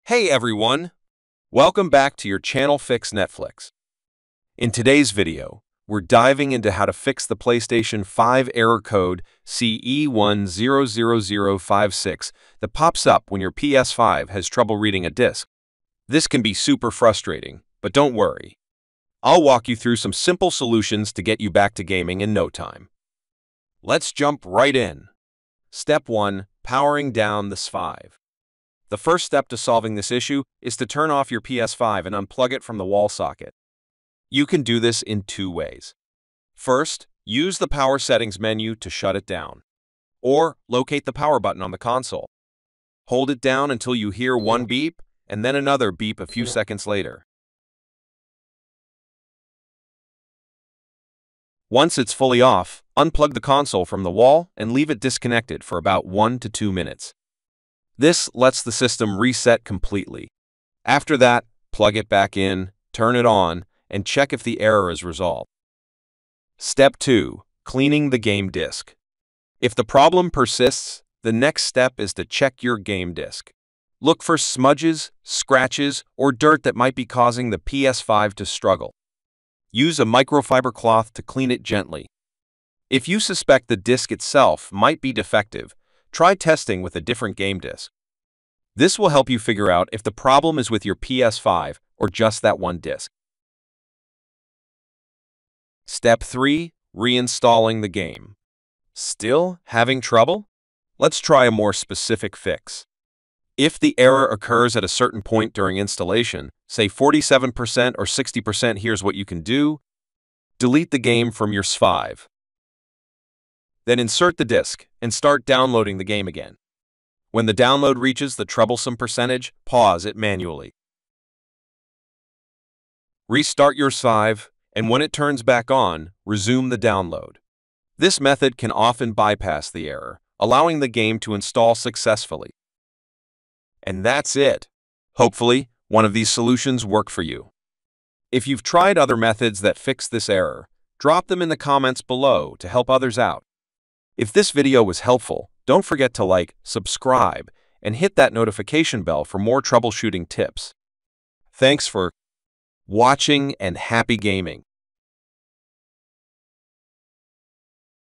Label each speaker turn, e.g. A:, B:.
A: Hey everyone! Welcome back to your channel Fix Netflix. In today's video, we're diving into how to fix the PlayStation 5 error code CE-10005-6 that pops up when your PS5 has trouble reading a disc. This can be super frustrating, but don't worry. I'll walk you through some simple solutions to get you back to gaming in no time. Let's jump right in. Step 1. Powering down the PS5. The first step to solving this issue is to turn off your PS5 and unplug it from the wall socket. You can do this in two ways. First, use the power settings menu to shut it down. Or locate the power button on the console. Hold it down until you hear one beep and then another beep a few seconds later. Once it's fully off, unplug the console from the wall and leave it disconnected for about 1 to 2 minutes. This lets the system reset completely. After that, plug it back in, turn it on, and check if the error is resolved. Step 2. Cleaning the game disk. If the problem persists, the next step is to check your game disk. Look for smudges, scratches, or dirt that might be causing the PS5 to struggle. Use a microfiber cloth to clean it gently. If you suspect the disk itself might be defective, try testing with a different game disk. This will help you figure out if the problem is with your PS5 or just that one disk. Step 3. Reinstalling the game. Still having trouble? Let's try a more specific fix. If the error occurs at a certain point during installation, say 47% or 60%, here's what you can do. Delete the game from your PS5. Then insert the disk and start downloading the game again. When the download reaches the troublesome percentage, pause it manually. Restart your PS5, and when it turns back on, resume the download. This method can often bypass the error, allowing the game to install successfully. And that's it. Hopefully, one of these solutions work for you. If you've tried other methods that fix this error, drop them in the comments below to help others out. If this video was helpful, don't forget to like, subscribe, and hit that notification bell for more troubleshooting tips. Thanks for watching and happy gaming.